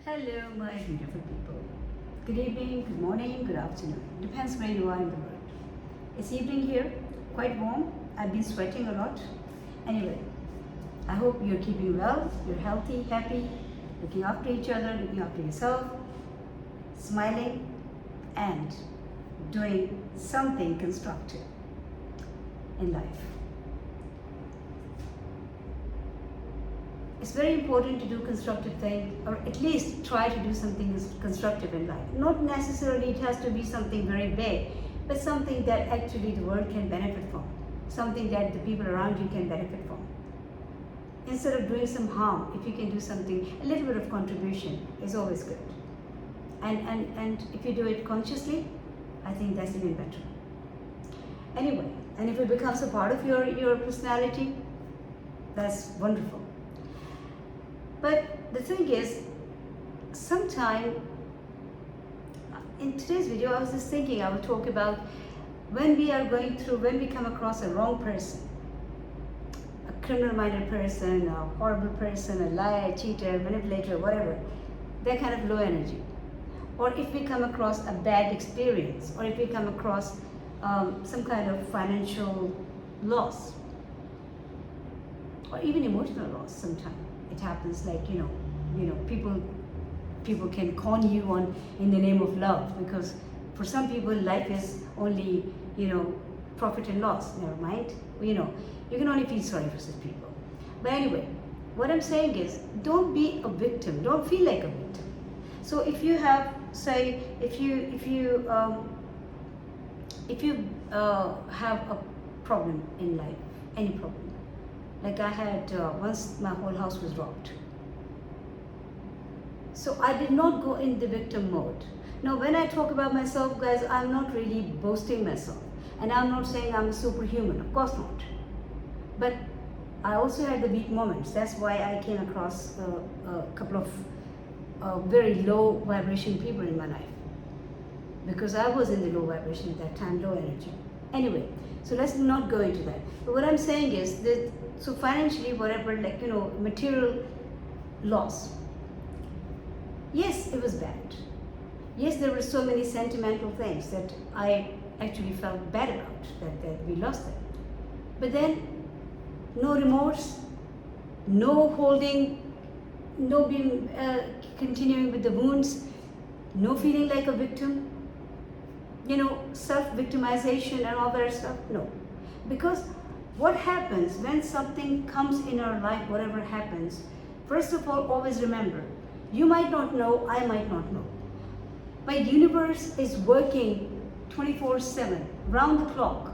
Hello, my beautiful people. Good evening, good morning, good afternoon. Depends where you are in the world. It's evening here, quite warm. I've been sweating a lot. Anyway, I hope you're keeping well, you're healthy, happy, looking after each other, looking after yourself, smiling, and doing something constructive in life. It's very important to do constructive things, or at least try to do something constructive in life. Not necessarily it has to be something very big, but something that actually the world can benefit from, something that the people around you can benefit from. Instead of doing some harm, if you can do something, a little bit of contribution is always good. And if you do it consciously, I think that's even better. Anyway, and if it becomes a part of your personality, that's wonderful. But the thing is, sometime in today's video, I was just thinking I would talk about when we come across a wrong person, a criminal-minded person, a horrible person, a liar, a cheater, manipulator, whatever, that kind of low energy. Or if we come across a bad experience, or if we come across some kind of financial loss, or even emotional loss sometimes. It happens like, people can con you in the name of love, because for some people life is only, profit and loss. Never mind. You can only feel sorry for such people. But anyway, what I'm saying is, don't be a victim. Don't feel like a victim. So if you have, say, if you have a problem in life, any problem. Like I had, once my whole house was robbed. So I did not go in the victim mode. Now when I talk about myself, guys, I'm not really boasting myself. And I'm not saying I'm a superhuman, of course not. But I also had the weak moments. That's why I came across a couple of very low vibration people in my life. Because I was in the low vibration at that time, low energy. Anyway, so let's not go into that. But what I'm saying is that, so financially, whatever, material loss. Yes, it was bad. Yes, there were so many sentimental things that I actually felt bad about, that we lost them. But then, no remorse, no holding, no being, continuing with the wounds, no feeling like a victim, self-victimization and all that stuff, no. Because what happens when something comes in our life, whatever happens, first of all, always remember, you might not know, I might not know. But the universe is working 24/7, round the clock.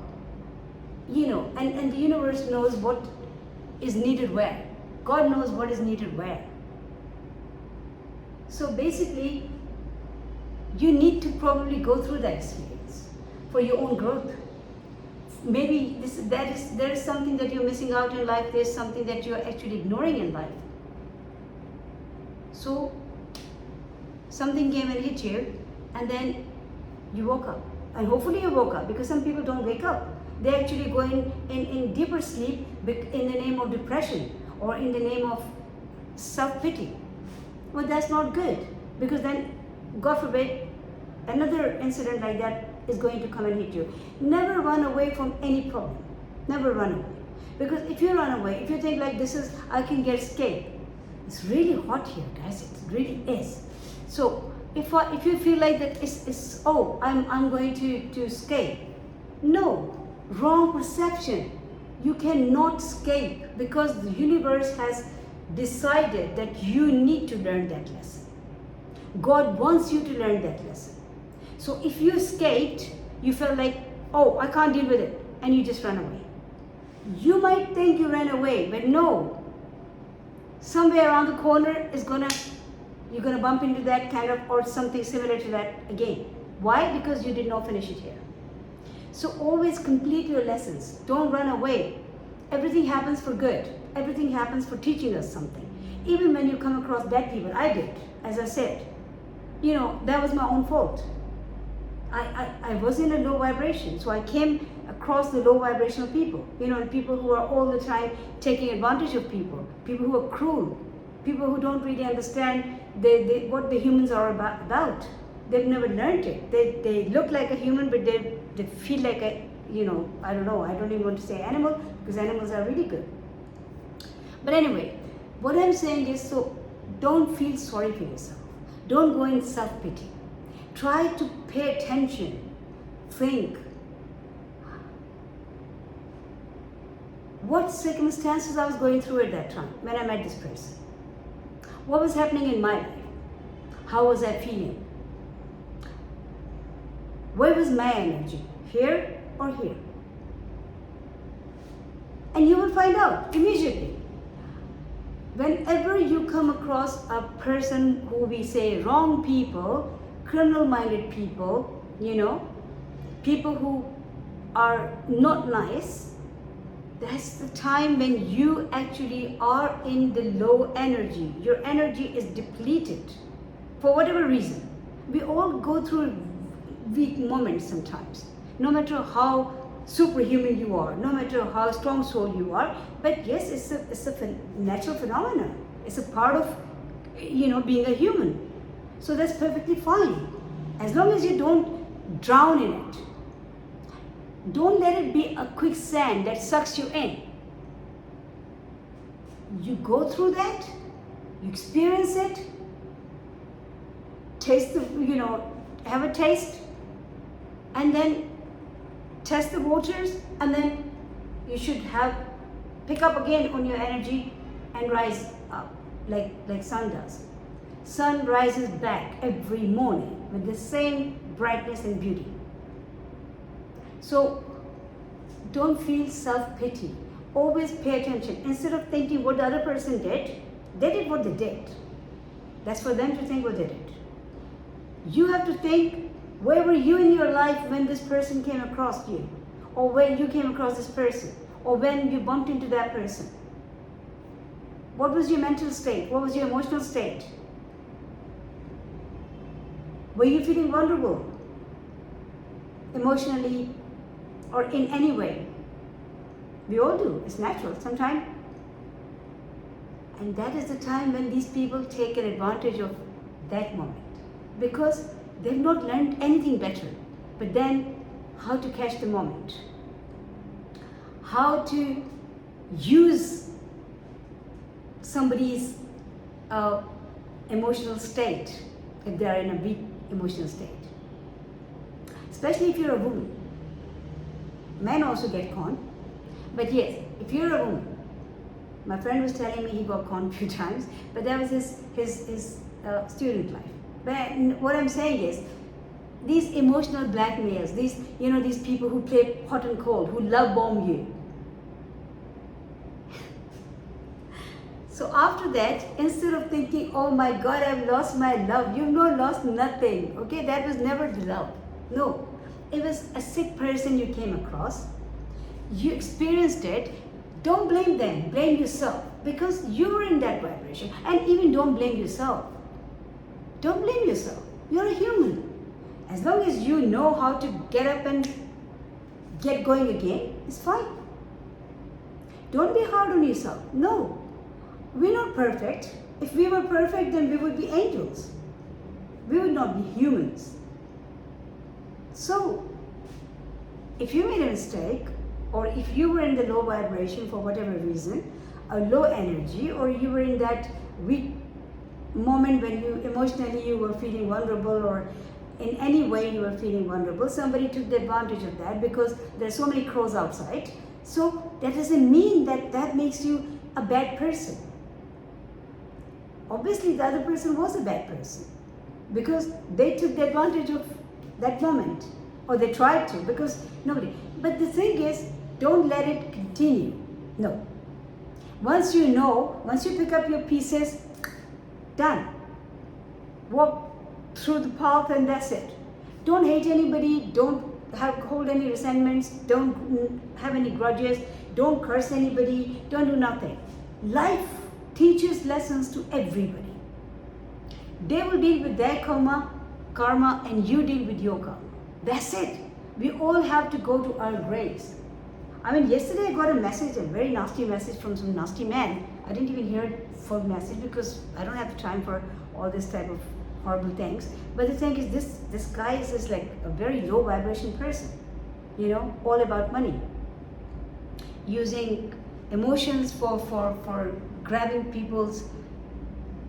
And the universe knows what is needed where. God knows what is needed where. So basically, you need to probably go through that experience for your own growth. Maybe there is something that you're missing out in life. There's something that you're actually ignoring in life. So something came and hit you, and then you woke up. And hopefully you woke up, because some people don't wake up. They actually go in deeper sleep in the name of depression or in the name of self-pity. Well, that's not good, because then, God forbid, another incident like that is going to come and hit you. Never run away from any problem. Never run away. Because if you run away, if you think like I can get escape. It's really hot here, guys. It really is. So if you feel like that I'm going to escape. No, wrong perception. You cannot escape, because the universe has decided that you need to learn that lesson. God wants you to learn that lesson. So if you escaped, you felt like, I can't deal with it, and you just run away. You might think you ran away, but no. Somewhere around the corner you're gonna bump into that kind of, or something similar to that again. Why? Because you did not finish it here. So always complete your lessons. Don't run away. Everything happens for good. Everything happens for teaching us something. Even when you come across bad people, I did, as I said. That was my own fault. I was in a low vibration, so I came across the low vibrational people. People who are all the time taking advantage of people who are cruel, people who don't really understand what the humans are about. They've never learned it. They look like a human, but they feel like a, I don't know, I don't even want to say animal, because animals are really good. But anyway, what I'm saying is, so don't feel sorry for yourself. Don't go in self-pity. Try to pay attention. Think. What circumstances I was going through at that time when I met this person? What was happening in my life? How was I feeling? Where was my energy? Here or here? And you will find out immediately. Whenever you come across a person who we say wrong people, criminal-minded people, people who are not nice, that's the time when you actually are in the low energy. Your energy is depleted for whatever reason. We all go through weak moments sometimes, no matter how superhuman you are, no matter how strong soul you are. But yes, it's a natural phenomenon. It's a part of being a human. So that's perfectly fine, as long as you don't drown in it. Don't let it be a quicksand that sucks you in. You go through that, you experience it, taste have a taste, and then test the waters, and then you should pick up again on your energy and rise up like sun does. Sun rises back every morning with the same brightness and beauty. So don't feel self-pity. Always pay attention. Instead of thinking what the other person did, they did what they did. That's for them to think what they did. You have to think, where were you in your life when this person came across you? Or when you came across this person? Or when you bumped into that person? What was your mental state? What was your emotional state? Were you feeling vulnerable? Emotionally or in any way? We all do. It's natural sometimes. And that is the time when these people take an advantage of that moment, because they've not learned anything better. But then, how to catch the moment, how to use somebody's emotional state if they are in a weak emotional state. Especially if you're a woman. Men also get conned. But yes, if you're a woman, my friend was telling me he got conned a few times, but that was his student life. But what I'm saying is, these emotional blackmails, these people who play hot and cold, who love bomb you. So after that, instead of thinking, oh my God, I've lost my love, you've not lost nothing. Okay, that was never the love. No, it was a sick person you came across. You experienced it. Don't blame them, blame yourself, because you're in that vibration. And even don't blame yourself. Don't blame yourself. You're a human. As long as you know how to get up and get going again, it's fine. Don't be hard on yourself. No, we're not perfect. If we were perfect, then we would be angels. We would not be humans. So, if you made a mistake, or if you were in the low vibration for whatever reason, a low energy, or you were in that weak moment when emotionally you were feeling vulnerable, or in any way you were feeling vulnerable, somebody took the advantage of that, because there's so many crows outside. So that doesn't mean that makes you a bad person. Obviously the other person was a bad person, because they took the advantage of that moment, or they tried to, because nobody. But the thing is, don't let it continue. No. Once you pick up your pieces, done. Walk through the path and that's it. Don't hate anybody, don't hold any resentments, don't have any grudges, don't curse anybody, don't do nothing. Life teaches lessons to everybody. They will deal with their karma, and you deal with your karma. That's it. We all have to go to our graves. I mean, yesterday I got a message, a very nasty message from some nasty man. I didn't even hear full message because I don't have the time for all this type of horrible things. But the thing is, this guy is like a very low vibration person, all about money, using emotions for grabbing people's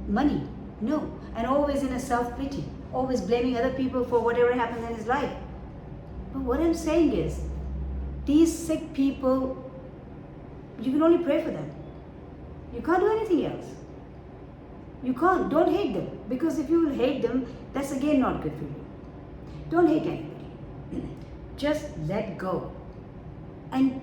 money. No, and always in a self-pity, always blaming other people for whatever happened in his life. But what I'm saying is, these sick people, you can only pray for them. You can't do anything else. You can't. Don't hate them, because if you will hate them, that's again not good for you. Don't hate anybody. Just let go and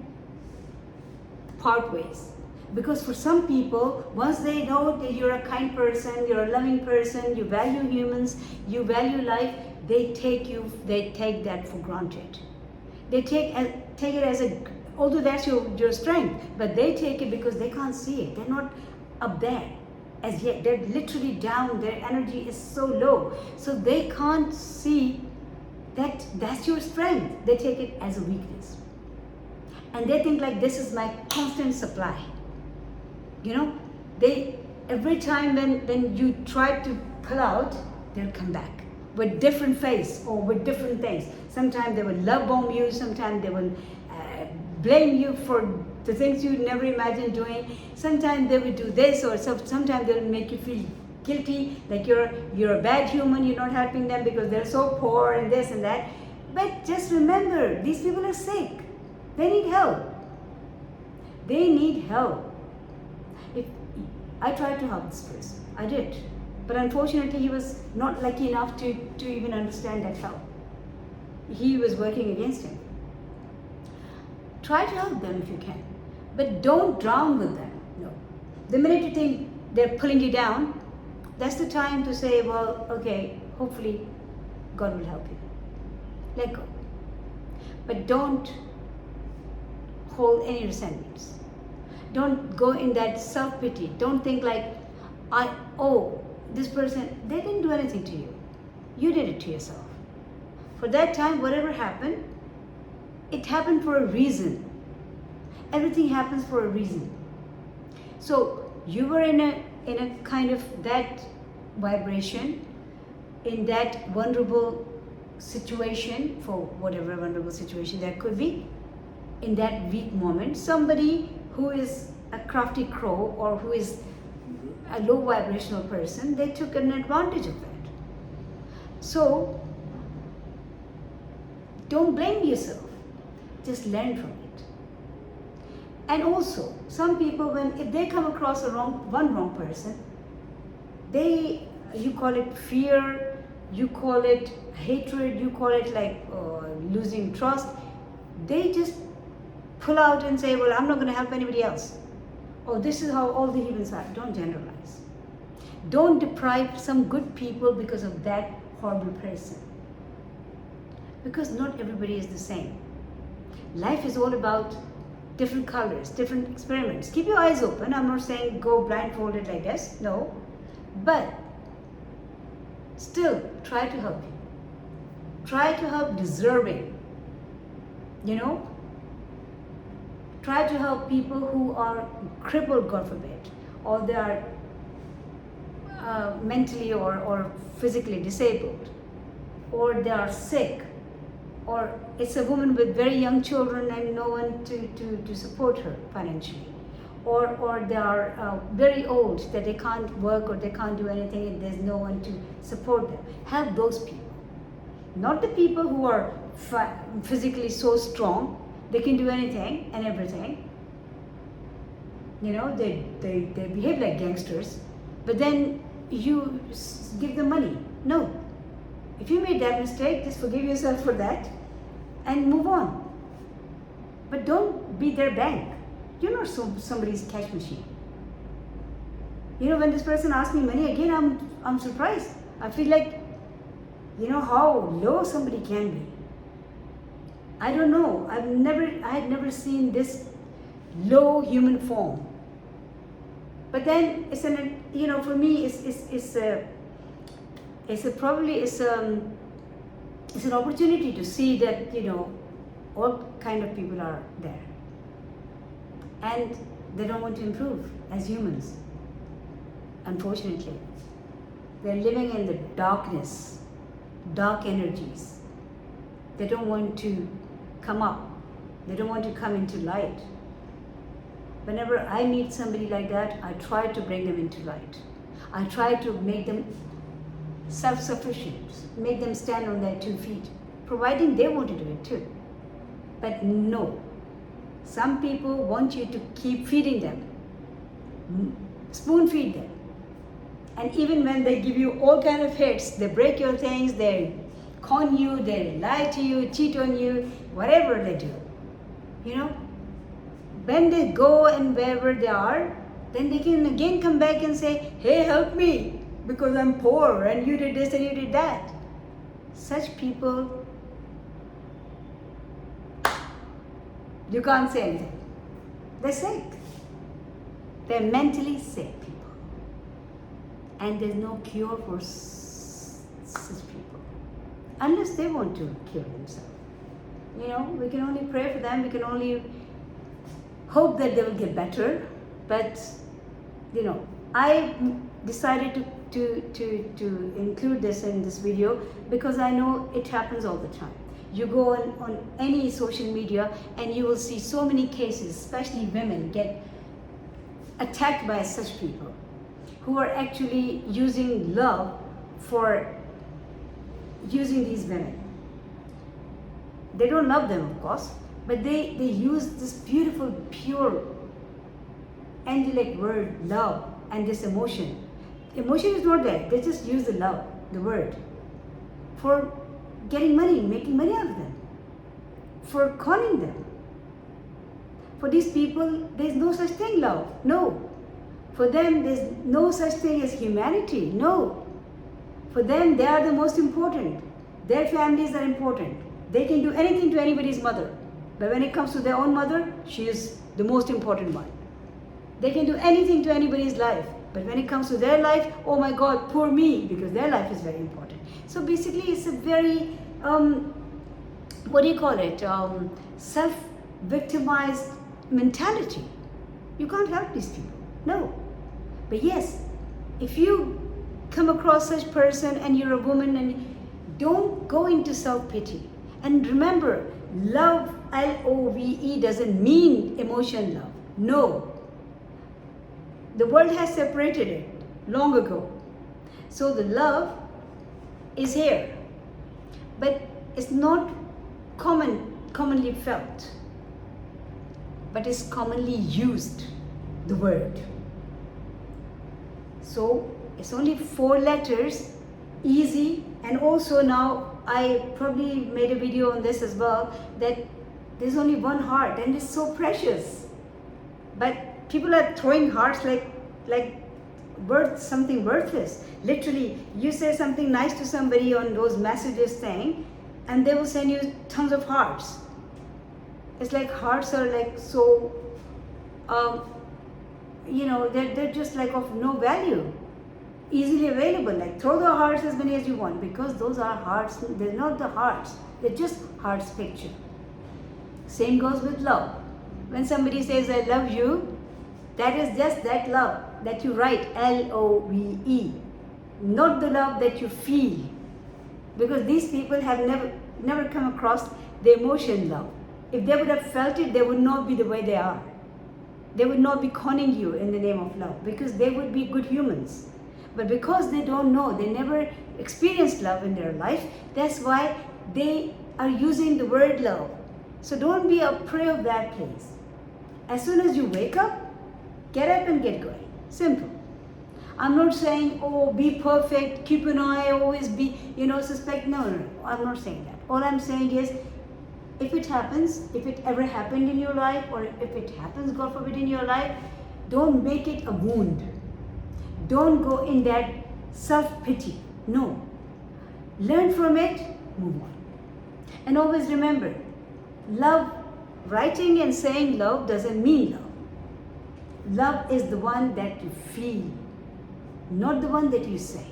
part ways. Because for some people, once they know that you're a kind person, you're a loving person, you value humans, you value life, they take that for granted. They take it as although that's your strength, but they take it because they can't see it. They're not up there as yet. They're literally down. Their energy is so low. So they can't see that's your strength. They take it as a weakness. And they think like, this is my constant supply. They every time when you try to pull out, they'll come back with different face or with different things. Sometimes they will love bomb you, sometimes they will blame you for the things you never imagined doing. Sometimes they will do this, or sometimes they will make you feel guilty, like you're a bad human, you're not helping them because they're so poor and this and that. But just remember, these people are sick. They need help. They need help. I tried to help this person. I did. But unfortunately, he was not lucky enough to even understand that help. He was working against him. Try to help them if you can. But don't drown with them. No. The minute you think they're pulling you down, that's the time to say, well, okay, hopefully God will help you. Let go. But don't hold any resentments. Don't go in that self-pity. Don't think like, this person, they didn't do anything to you. You did it to yourself. For that time, whatever happened, it happened for a reason. Everything happens for a reason. So you were in a kind of that vibration, in that vulnerable situation, for whatever vulnerable situation that could be, in that weak moment. Somebody who is a crafty crow or who is a low vibrational person, they took an advantage of that. So don't blame yourself. Just learn from it. And also, some people, if they come across one wrong person, you call it fear, you call it hatred, you call it like losing trust. They just pull out and say, well, I'm not going to help anybody else. Oh, this is how all the humans are. Don't generalize. Don't deprive some good people because of that horrible person. Because not everybody is the same. Life is all about different colors, different experiments. Keep your eyes open. I'm not saying go blindfolded like this. No. But still, try to help you. Try to help deserving. Try to help people who are crippled, God forbid, or they are mentally or physically disabled, or they are sick, or it's a woman with very young children and no one to support her financially, or they are very old that they can't work or they can't do anything and there's no one to support them. Help those people. Not the people who are physically so strong, they can do anything and everything. They behave like gangsters, but then you give them money. No. If you made that mistake, just forgive yourself for that and move on. But don't be their bank. You're not somebody's cash machine. When this person asks me money, again, I'm surprised. I feel like, how low somebody can be. I don't know. I had never seen this low human form. But then it's for me, it's an opportunity to see that all kind of people are there, and they don't want to improve as humans. Unfortunately, They're living in the darkness, dark energies. They don't want to come up. They don't want to come into light. Whenever I meet somebody like that, I try to bring them into light. I try to make them self-sufficient, make them stand on their 2 feet, providing they want to do it too. But no, some people want you to keep feeding them, spoon feed them. And even when they give you all kind of hits, they break your things, they con you, they lie to you, cheat on you, whatever they do. You know, when they go and wherever they are, then they can again come back and say, hey, help me, because I'm poor and you did this and you did that. Such people, you can't say anything. They're sick. They're mentally sick people. And there's no cure for such people. Unless they want to cure themselves. You know, we can only pray for them. We can only hope that they will get better. But, you know, I decided to include this in this video because I know it happens all the time. You go on any social media and you will see so many cases, especially women, get attacked by such people who are actually using love for using these women. They don't love them, of course, but they use this beautiful, pure, angelic word, love, and this emotion. Emotion is not there. They just use the love, the word, for getting money, making money out of them, for conning them. For these people, there's no such thing, love. No. For them, there's no such thing as humanity. No. For them, they are the most important. Their families are important. They can do anything to anybody's mother. But when it comes to their own mother, she is the most important one. They can do anything to anybody's life. But when it comes to their life, oh my God, poor me, because their life is very important. So basically, it's a very, self-victimized mentality. You can't help these people. No. But yes, if you come across such person and you're a woman, and don't go into self-pity. And remember, love, L-O-V-E, doesn't mean emotion love. No. The world has separated it long ago. So the love is here. But it's not commonly felt. But it's commonly used, the word. So it's only 4 letters, easy, and also now I probably made a video on this as well, that there's only one heart and it's so precious. But people are throwing hearts like something worthless. Literally, you say something nice to somebody on those messages thing, and they will send you tons of hearts. It's like hearts are like so, they're just like of no value, easily available. Like throw the hearts as many as you want, because those are hearts. They're not the hearts. They're just hearts picture. Same goes with love. When somebody says I love you, that is just that love that you write, L-O-V-E, not the love that you feel, because these people have never come across the emotion love. If they would have felt it, they would not be the way they are. They would not be conning you in the name of love, because they would be good humans. But because they don't know, they never experienced love in their life, that's why they are using the word love. So don't be a prey of that place. As soon as you wake up, get up and get going. Simple. I'm not saying, oh, be perfect, keep an eye, always be, suspect. No. I'm not saying that. All I'm saying is, if it happens, if it ever happened in your life, or if it happens, God forbid, in your life, don't make it a wound. Don't go in that self-pity. No. Learn from it, move on. And always remember, love, writing and saying love doesn't mean love. Love is the one that you feel, not the one that you say.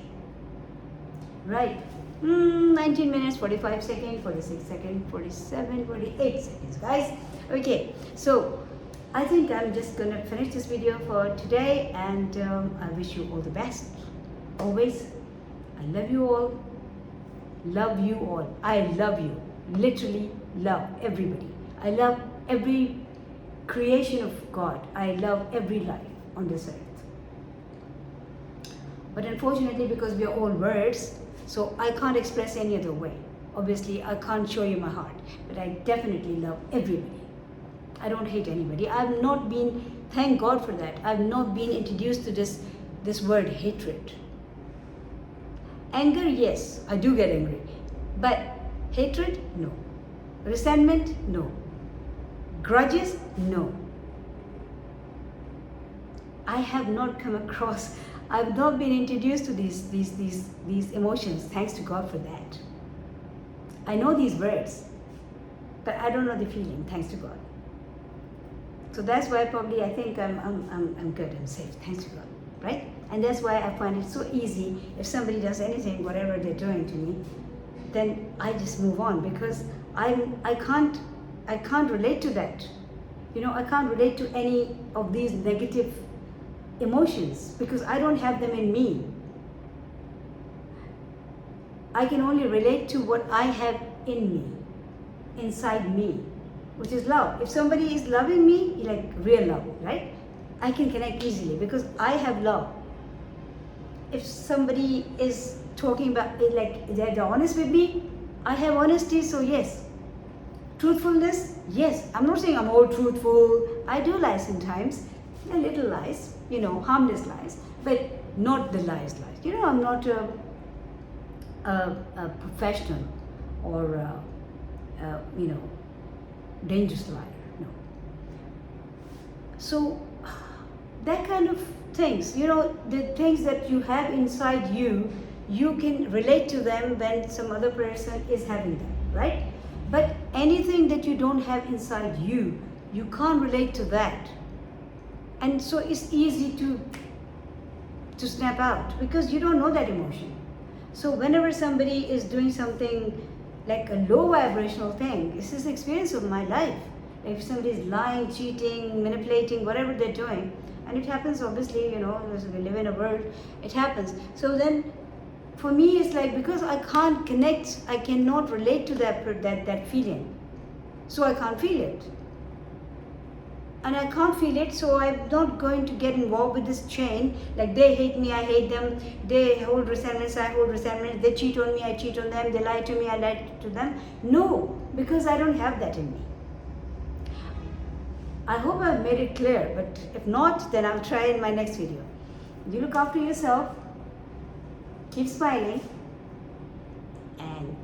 Right? 19 minutes, 45 seconds, 46 seconds, 47, 48 seconds, guys. Okay, so I think I'm just gonna finish this video for today, and I wish you all the best. Always I love you all. Love you all. I love you. Literally love everybody. I love every creation of God. I love every life on this earth. But unfortunately, because we are all words, so I can't express any other way. Obviously, I can't show you my heart, but I definitely love everybody. I don't hate anybody. I've not been, thank God for that, I've not been introduced to this word hatred. Anger, yes, I do get angry. But hatred, no. Resentment, no. Grudges, no. I have not come across, I've not been introduced to these emotions, thanks to God for that. I know these words, but I don't know the feeling, thanks to God. So that's why probably I think I'm good, I'm safe, thanks to God, right? And that's why I find it so easy. If somebody does anything, whatever they're doing to me, then I just move on, because I can't relate to that. You know, I can't relate to any of these negative emotions because I don't have them in me. I can only relate to what I have in me, inside me, which is love. If somebody is loving me, like real love, right? I can connect easily because I have love. If somebody is talking about it, like they're honest with me, I have honesty, so yes. Truthfulness, yes. I'm not saying I'm all truthful. I do lie sometimes, a little lies, you know, harmless lies, but not the lies. You know, I'm not a professional or you know, dangerous liar. No. So that kind of things, you know, the things that you have inside you, you can relate to them when some other person is having them, right? But anything that you don't have inside you, you can't relate to that. And so it's easy to snap out because you don't know that emotion. So whenever somebody is doing something like a low vibrational thing, this is the experience of my life. If somebody is lying, cheating, manipulating, whatever they're doing, and it happens obviously, you know, as we live in a world, it happens. So then for me it's like, because I can't connect, I cannot relate to that feeling. So I can't feel it. And I can't feel it, so I'm not going to get involved with this chain. Like they hate me, I hate them. They hold resentments, I hold resentments. They cheat on me, I cheat on them. They lie to me, I lie to them. No, because I don't have that in me. I hope I've made it clear, but if not, then I'll try in my next video. You look after yourself, keep smiling, and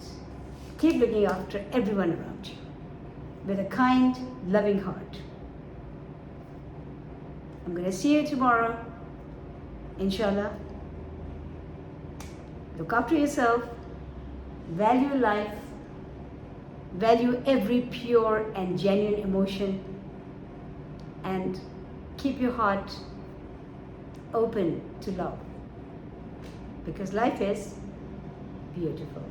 keep looking after everyone around you with a kind, loving heart. I'm going to see you tomorrow, inshallah. Look after yourself, value life, value every pure and genuine emotion, and keep your heart open to love, because life is beautiful.